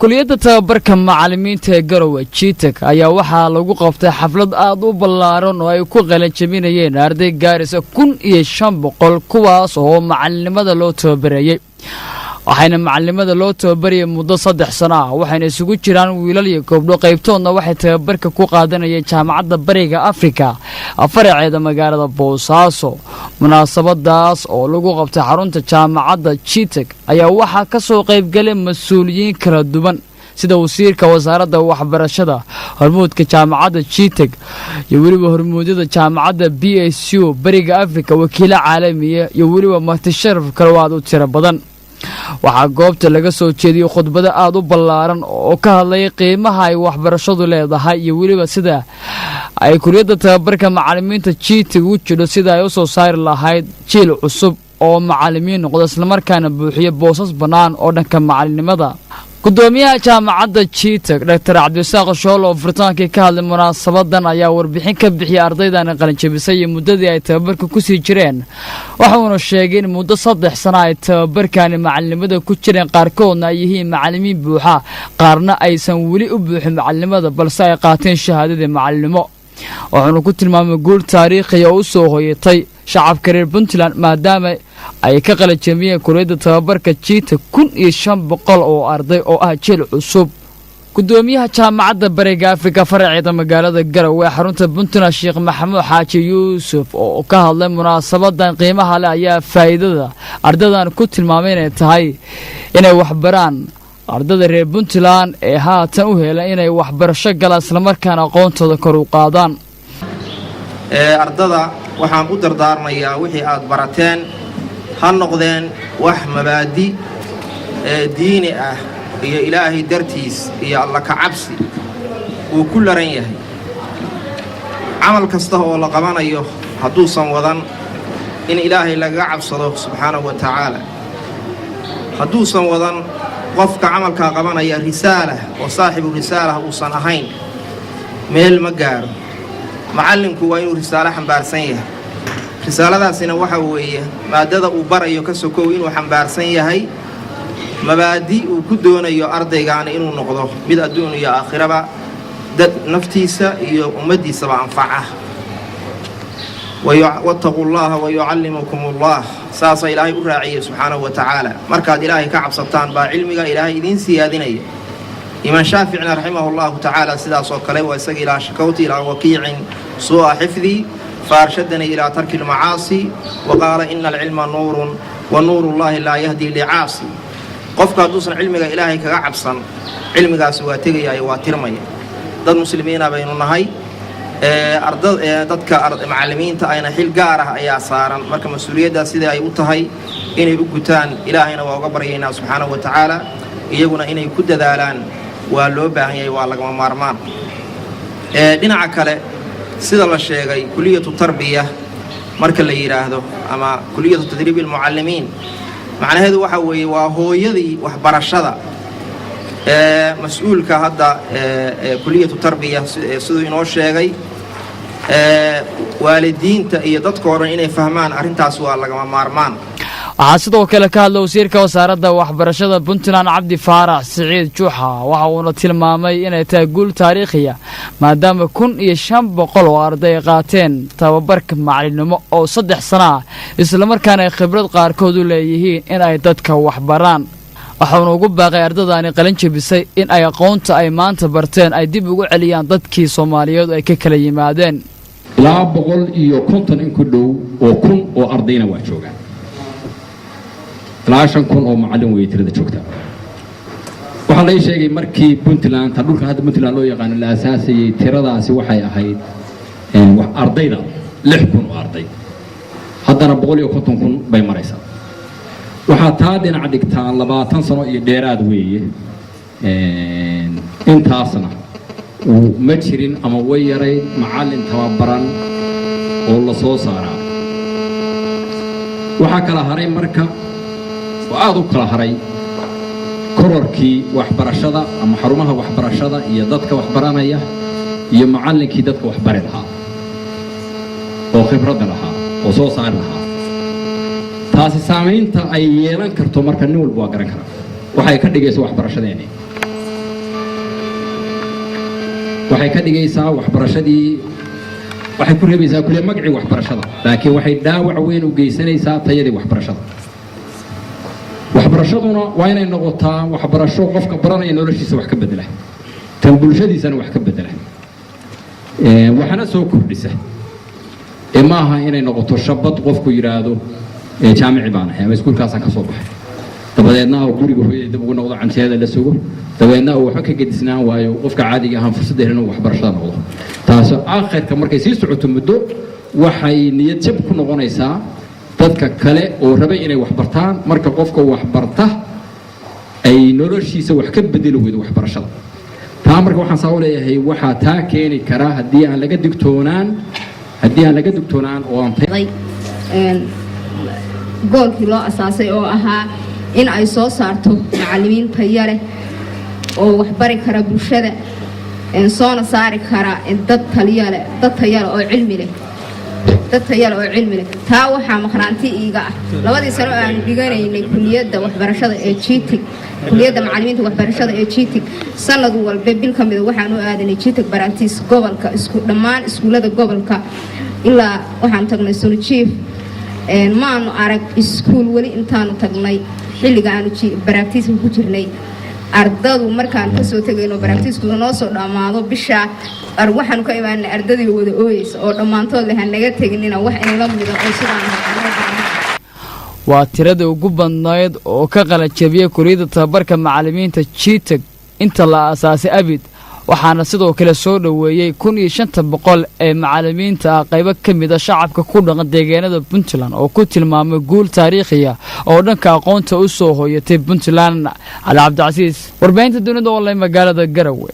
kuliyadda tababarka macallimiinta ee Garowe Chitek ayaa waxaa lagu qabtay xaflad aad u ballaaran oo ay ku qalan jabinayeen arday gaaraysa 1500 kuwaas oo macallimada loo tababarayay waxayna macallimada loo tababarayay muddo 3 sano ah waxayna isugu jiraan wiilal iyo gabdho qaybtoodna waxay tababarka ku qaadanayeen jaamacadda Bariga Afrika faraceeda magaalada Boosaaso munaasabadaas oo lagu qabtay xarunta jaamacadda Chitek ayaa waxaa ka soo qayb galay mas'uuliyiin kala duwan sida wasiirka wasaaradda waxbarashada hormuudka jaamacadda Chitek iyo waliba hormuudada jaamacadda BSU Bariga Afrika wakiilo caalamiye iyo waliba marti sharaf kala waad u tiro badan waxaa goobta laga soo jeediyay khudbado aad u ballaaran oo ka hadlay qiimaha ay waxbarashadu leedahay iyo waliba sida ay kuliyadda tababarka macallimiinta Chitek u jiro sida ay u soo saari lahayd jiil cusub oo macallimiin noqdo isla markaana buuxiyo boosas bannaan oo dhanka macallinimada gudoomiyaha jaamacadda Chitek Dr. Cabdisaaq Shool oo furtaankii ka hadlay munaasabadan ayaa warbixin ka bixiyay ardaydan qalin jabisay muddadii ay tababarka ku sii jireen waxaana sheegay in muddo 3 sano ay tababarkan macallimada ku jireen qaarkoodna ay yihiin macallimiin buuxa qaarna aysan wali u buuxin macallimada balse ay qaateen shahaadada macallimo waxaanu ku tilmaamay guul taariikhi oo soo hoyatay shacabka reer Puntland maadaama ay ka qalin jabiyeen kuliyadda tababarka Chitek 1500 oo arday oo ah jiil cusub gudoomiyaha jaamacadda Bariga Afrika faraceeda magaalada Garowe xarunta Puntland Sheekh Maxamuud Xaaji Yuusuf oo ka hadlay munaasabadan qiimaha leh ayaa faa'iidada ardaydan ku tilmaamay inay tahay inay wax baraan ardayda reer Puntland ee haatan u helaan inay waxbarasho galaan isla markaana aqoontooda kor u qaadaan ardada waxaan u dardaarmayaa wixii aad barateen ha noqdeen wax mabaadi diini ah iyo ilaahay dartiis iyo alla ka cabsi uu ku laran yahay amal kasta oo la qabanayo haduusan wadan in ilaahay laga cabsado subhanahu wa ta'ala haduusan wadan qofka amalka qabanaya risaala oo saaxibu risaala uusan ahayn meel ma gaaro macallinku waa inuu risaala xambaarsan yahay risaaladaasina waxa weeye maadada uu barayo ka sokow inuu xambaarsan yahay mabaadi uu ku doonayo ardaygaana inuu noqdo mid adduun iyo aakhiraba dad naftiisa iyo ummadiisaba anfaca wattaqullaha wa yuallimukumullah saasa ilaahay u raaciyay subhanahu wa ta'ala markaad ilaahay ka cabsataan baa cilmiga ilaahay idin siyaadinaya iman shaafi'ina rahimahullahu ta'ala sidaas oo kale waa isaga ilaa shakawti ilaa waqiicin su'a xifdi فارشدني إلى ترك المعاصي وقال إن العلم نور ونور الله لا يهدي لعاصي قفك دوسن علمك إلهي كعبسا علمك سواتيجي أي واترمي ضد مسلمين بيننا هاي ضدك معلمين تأين حيل جاره أي صارا مركب مسؤولية دا سيدا أي وتهاي إن يبقتان إلهنا وقبرينا سبحانه وتعالى يجونا إن يكد ذالان واللوبة هي والله مارمان دينا عكله sida la sheegay kuliyadu tarbiya marka la yiraahdo ama kuliyadu tadriib المعلمين macnaheedu waxa weeye waa hooyadii waxbarashada mas'uulka hadda kuliyadu tarbiya sidoo inoo sheegay waalidiinta iyo dadka hore inay fahmaan arintaas waa laga maarmaan waxaa sidoo kale ka hadlay wasiirka wasaaradda waxbarashada Puntland Cabdi Faarax Saciid Juuxa waxa uu tilmaamay inay tahay guul taariikhi ah maadaama 1500 oo arday qaateen tababarka macallinimo oo 3 sano ah isla markaana khibrad qaarkood u leeyihiin in ay dadka wax baraan waxaanu ugu baaqay ardaydaani qalin jabisay in ay aqoonta ay maanta barteen ay dib ugu celiyaan dadkii Soomaaliyeed ay ka kala yimaadeen ilaa 150 in ku dhow oo kun oo ardayna waa joogaan 9,000 oo macallin way tirada joogta waxa la sheegay markii Puntland dhulka hadda Puntland loo yaqaan la asaasay tiradaasi waxay ahayd wax ardayda 6,000 oo arday haddana 150,000 bay maraysaa waxa taa dhinaca dhigtaa 20 sano iyo dheeraad weeye intaasna ma jirin ama way yaray macallin tababaran oo la soo saaraa waxa kala haray marka aad u kala haray kororkii waxbarashada ama xarumaha waxbarashada iyo dadka waxbaranaya iyo macallinkii dadka waxbari lahaa oo khibrad lahaa oo soo saar lahaa taasi saameynta ay yeelan karto marka nin walba garan kara waxay ka dhigaysaa waxbarashadeena waxay ka dhigaysaa waxbarashadii waxay ku reebaysaa kulliya magacii waxbarashada laakiin waxay dhaawac weyn u geysanaysaa tayadii waxbarashada waxbarashaduna waa inay noqotaa waxbarasho qofka baranaya noloshiisa wax ka bedela tan bulshadiisana wax ka bedela waxana soo kordhisa maaha inay noqoto shabad qofku yiraahdo jaamici baan ahay ama iskuulkaas ka soo baxay dabadeedna uu guriga hooyada dib ugu noqdo canteeda la sugo dabadeedna uu waxa ka gedisnaan waayo qofka caadiga ah fursad inuu waxbarashada noqdo taas aakhirka markay sii socoto muddo waxay niyad jab ku noqonaysaa dadka kale oo rabay inay wax bartaan marka qofka wax barta ay noloshiisa wax ka bedeli weydo waxbarashada taa marka waxaan soo leeyahay waxa taa keeni kara hadii aan laga digtoonaan oo aan goolkii loo asaasay oo ahaa in ay soo saarto macallimiin tayo leh oo wax bari kara bulshada soona saari kara dad tayo leh oo cilmi leh taa waxaa maqnaanti iiga ah labadii sano aan dhiganaynay kulliyadda waxbarashada ee GTIC kulliyadda macallimiinta waxbarashada ee GTIC sanad walba bil ka mid waxaan u aadanay GTIC barantiis gobolka dhammaan iskuulada gobolka ilaa waxaan tagnay Sunujiif maanu arag iskuul wali intaanu tagnay xilliga aanu barantiiska ku jirnay ardadu markaan ka soo tagayno barantiisku noo soo dhamaado bisha waxaanu ka imaanay ardadii wada ooyaysa oo dhammaantood leh naga tagnina wax in la mido oo sidaan waa tirada ugu badnayd oo ka qalajabiyay kulliyadda tababarka macallimiinta GTIC inta la aasaasay abid waxaana sidoo kale soo dhaweeyay 1500 ee macallimiinta qaybo kamid ah shacabka ku dhaqan deegaanada Puntland oo ku tilmaamay guul taariikhi ah oo dhanka aqoonta u soo hooyatay Puntland. Ali Cabdi Casiis warbaahinta dunida oo leh magaalada Garowe.